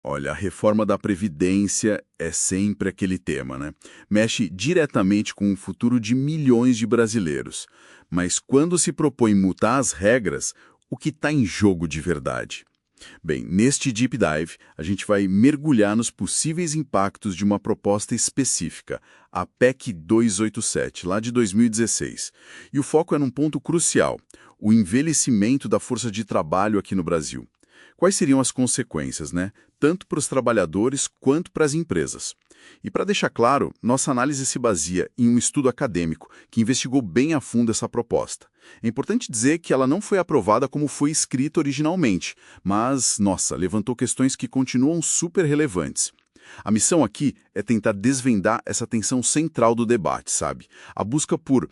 Olha, a reforma da Previdência é sempre aquele tema, né? Mexe diretamente com o futuro de milhões de brasileiros. Mas quando se propõe mudar as regras, o que está em jogo de verdade? Bem, neste Deep Dive, a gente vai mergulhar nos possíveis impactos de uma proposta específica, a PEC 287, lá de 2016. E o foco é num ponto crucial, o envelhecimento da força de trabalho aqui no Brasil. Quais seriam as consequências, né? Tanto para os trabalhadores quanto para as empresas. E para deixar claro, nossa análise se baseia em um estudo acadêmico que investigou bem a fundo essa proposta. É importante dizer que ela não foi aprovada como foi escrita originalmente, mas, nossa, levantou questões que continuam super relevantes. A missão aqui é tentar desvendar essa tensão central do debate, sabe? A busca por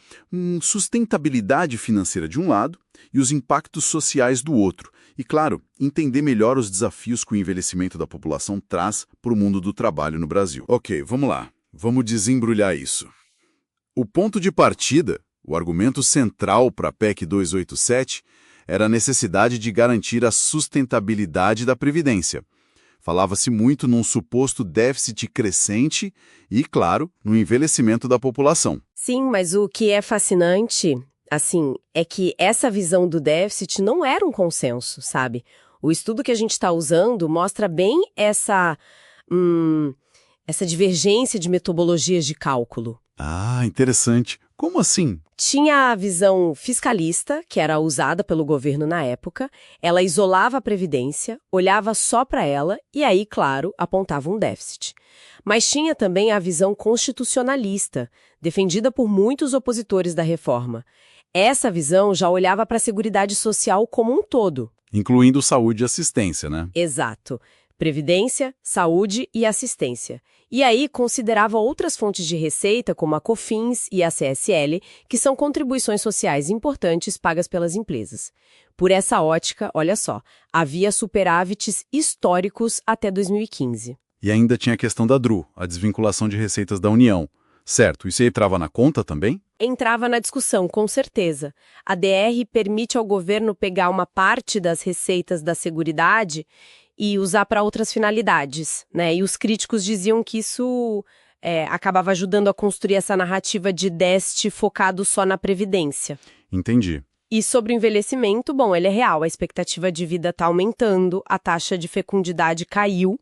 sustentabilidade financeira de um lado e os impactos sociais do outro. E, claro, entender melhor os desafios que o envelhecimento da população traz para o mundo do trabalho no Brasil. Ok, vamos lá. Vamos desembrulhar isso. O ponto de partida, o argumento central para a PEC 287, era a necessidade de garantir a sustentabilidade da Previdência. Falava-se muito num suposto déficit crescente e, claro, no envelhecimento da população. Sim, mas o que é fascinante, assim, é que essa visão do déficit não era um consenso, sabe? O estudo que a gente está usando mostra bem essa divergência de metodologias de cálculo. Ah, interessante. Como assim? Tinha a visão fiscalista, que era usada pelo governo na época, ela isolava a Previdência, olhava só para ela e aí, claro, apontava um déficit. Mas tinha também a visão constitucionalista, defendida por muitos opositores da reforma. Essa visão já olhava para a Seguridade Social como um todo. Incluindo saúde e assistência, né? Exato. Previdência, saúde e assistência. E aí considerava outras fontes de receita, como a COFINS e a CSL, que são contribuições sociais importantes pagas pelas empresas. Por essa ótica, olha só, havia superávites históricos até 2015. E ainda tinha a questão da DRU, a desvinculação de receitas da União. Certo, isso aí entrava na conta também? Entrava na discussão, com certeza. A DR permite ao governo pegar uma parte das receitas da Seguridade e usar para outras finalidades, né? E os críticos diziam que isso acabava ajudando a construir essa narrativa de déficit focado só na Previdência. Entendi. E sobre o envelhecimento, bom, ele é real, a expectativa de vida está aumentando, a taxa de fecundidade caiu,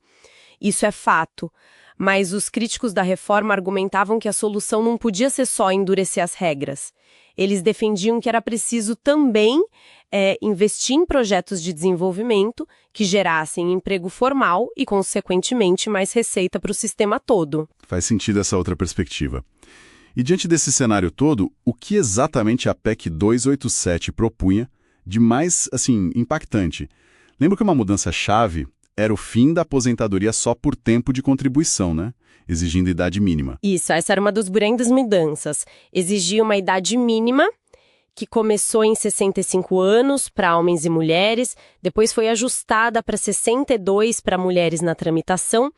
isso é fato. Mas os críticos da reforma argumentavam que a solução não podia ser só endurecer as regras. Eles defendiam que era preciso também investir em projetos de desenvolvimento que gerassem emprego formal e, consequentemente, mais receita para o sistema todo. Faz sentido essa outra perspectiva. E diante desse cenário todo, o que exatamente a PEC 287 propunha de mais, impactante? Lembra que uma mudança-chave era o fim da aposentadoria só por tempo de contribuição, né? Exigindo idade mínima. Isso, essa era uma das grandes mudanças. Exigia uma idade mínima, que começou em 65 anos para homens e mulheres, depois foi ajustada para 62 para mulheres na tramitação,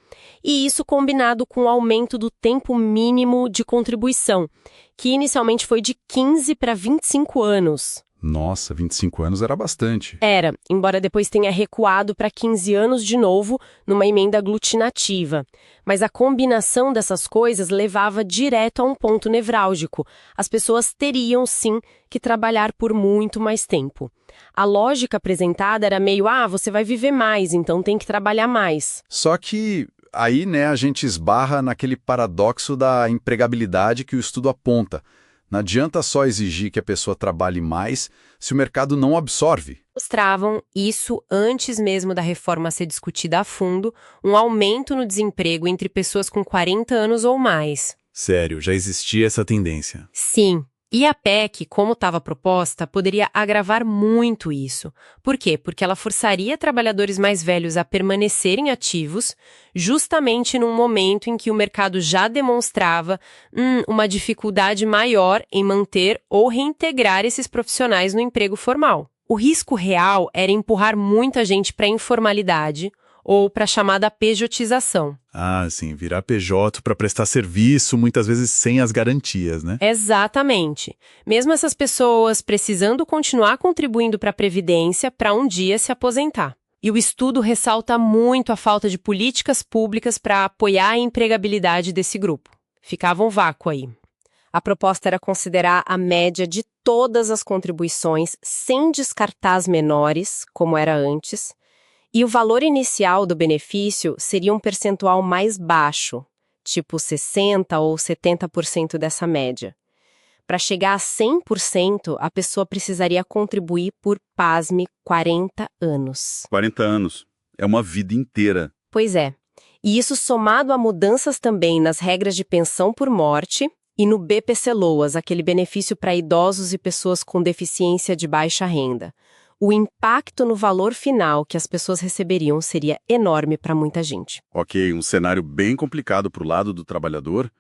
e isso combinado com o aumento do tempo mínimo de contribuição, que inicialmente foi de 15 para 25 anos. Nossa, 25 anos era bastante. Era, embora depois tenha recuado para 15 anos de novo, numa emenda aglutinativa. Mas a combinação dessas coisas levava direto a um ponto nevrálgico. As pessoas teriam, sim, que trabalhar por muito mais tempo. A lógica apresentada era meio, você vai viver mais, então tem que trabalhar mais. Só que aí, né, a gente esbarra naquele paradoxo da empregabilidade que o estudo aponta. Não adianta só exigir que a pessoa trabalhe mais se o mercado não absorve. Mostravam isso antes mesmo da reforma ser discutida a fundo, um aumento no desemprego entre pessoas com 40 anos ou mais. Sério, já existia essa tendência. Sim. E a PEC, como estava proposta, poderia agravar muito isso. Por quê? Porque ela forçaria trabalhadores mais velhos a permanecerem ativos, justamente num momento em que o mercado já demonstrava uma dificuldade maior em manter ou reintegrar esses profissionais no emprego formal. O risco real era empurrar muita gente para a informalidade ou para a chamada pejotização. Sim, virar PJ para prestar serviço, muitas vezes sem as garantias, né? Exatamente. Mesmo essas pessoas precisando continuar contribuindo para a Previdência para um dia se aposentar. E o estudo ressalta muito a falta de políticas públicas para apoiar a empregabilidade desse grupo. Ficava um vácuo aí. A proposta era considerar a média de todas as contribuições, sem descartar as menores, como era antes, e o valor inicial do benefício seria um percentual mais baixo, tipo 60% ou 70% dessa média. Para chegar a 100%, a pessoa precisaria contribuir por, pasme, 40 anos. 40 anos. É uma vida inteira. Pois é. E isso somado a mudanças também nas regras de pensão por morte e no BPC-Loas, aquele benefício para idosos e pessoas com deficiência de baixa renda. O impacto no valor final que as pessoas receberiam seria enorme para muita gente. Ok, um cenário bem complicado para o lado do trabalhador.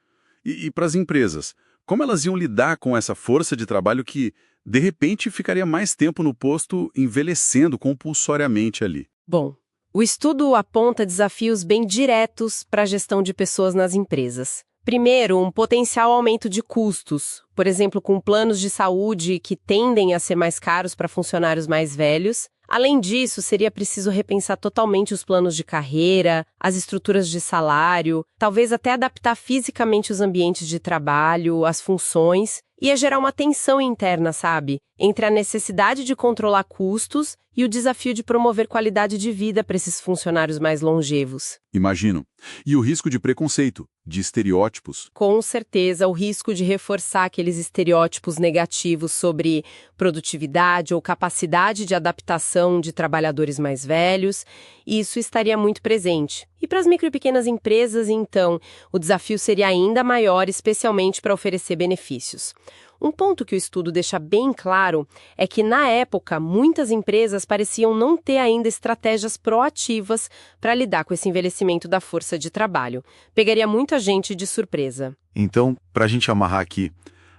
E para as empresas? Como elas iam lidar com essa força de trabalho que, de repente, ficaria mais tempo no posto envelhecendo compulsoriamente ali? Bom, o estudo aponta desafios bem diretos para a gestão de pessoas nas empresas. Primeiro, um potencial aumento de custos, por exemplo, com planos de saúde que tendem a ser mais caros para funcionários mais velhos. Além disso, seria preciso repensar totalmente os planos de carreira, as estruturas de salário, talvez até adaptar fisicamente os ambientes de trabalho, as funções, ia gerar uma tensão interna, sabe? Entre a necessidade de controlar custos e o desafio de promover qualidade de vida para esses funcionários mais longevos. Imagino. E o risco de preconceito, de estereótipos? Com certeza, o risco de reforçar aqueles estereótipos negativos sobre produtividade ou capacidade de adaptação de trabalhadores mais velhos, isso estaria muito presente. E para as micro e pequenas empresas, então, o desafio seria ainda maior, especialmente para oferecer benefícios. Um ponto que o estudo deixa bem claro é que, na época, muitas empresas pareciam não ter ainda estratégias proativas para lidar com esse envelhecimento da força de trabalho. Pegaria muita gente de surpresa. Então, para a gente amarrar aqui,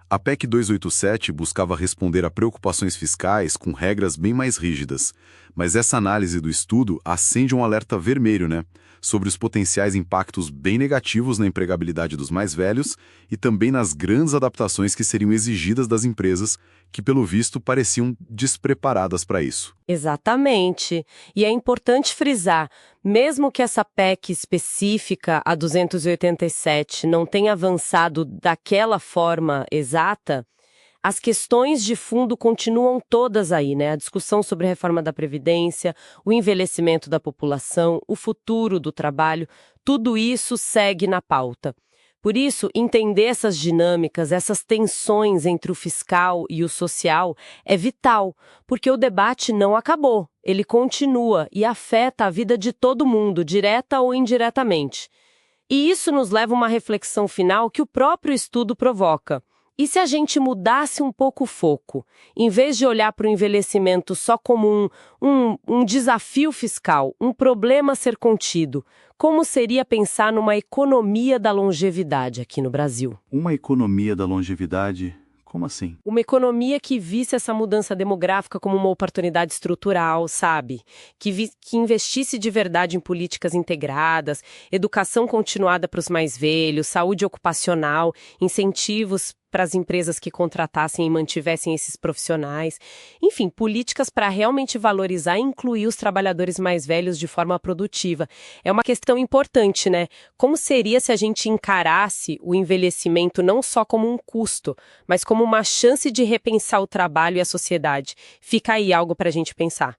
a PEC 287 buscava responder a preocupações fiscais com regras bem mais rígidas, mas essa análise do estudo acende um alerta vermelho, né? Sobre os potenciais impactos bem negativos na empregabilidade dos mais velhos e também nas grandes adaptações que seriam exigidas das empresas, que, pelo visto, pareciam despreparadas para isso. Exatamente. E é importante frisar, mesmo que essa PEC específica, a 287, não tenha avançado daquela forma exata, as questões de fundo continuam todas aí, né? A discussão sobre a reforma da Previdência, o envelhecimento da população, o futuro do trabalho, tudo isso segue na pauta. Por isso, entender essas dinâmicas, essas tensões entre o fiscal e o social é vital, porque o debate não acabou, ele continua e afeta a vida de todo mundo, direta ou indiretamente. E isso nos leva a uma reflexão final que o próprio estudo provoca. E se a gente mudasse um pouco o foco, em vez de olhar para o envelhecimento só como um desafio fiscal, um problema a ser contido, como seria pensar numa economia da longevidade aqui no Brasil? Uma economia da longevidade? Como assim? Uma economia que visse essa mudança demográfica como uma oportunidade estrutural, sabe? Que investisse de verdade em políticas integradas, educação continuada para os mais velhos, saúde ocupacional, incentivos para as empresas que contratassem e mantivessem esses profissionais. Enfim, políticas para realmente valorizar e incluir os trabalhadores mais velhos de forma produtiva. É uma questão importante, né? Como seria se a gente encarasse o envelhecimento não só como um custo, mas como uma chance de repensar o trabalho e a sociedade? Fica aí algo para a gente pensar.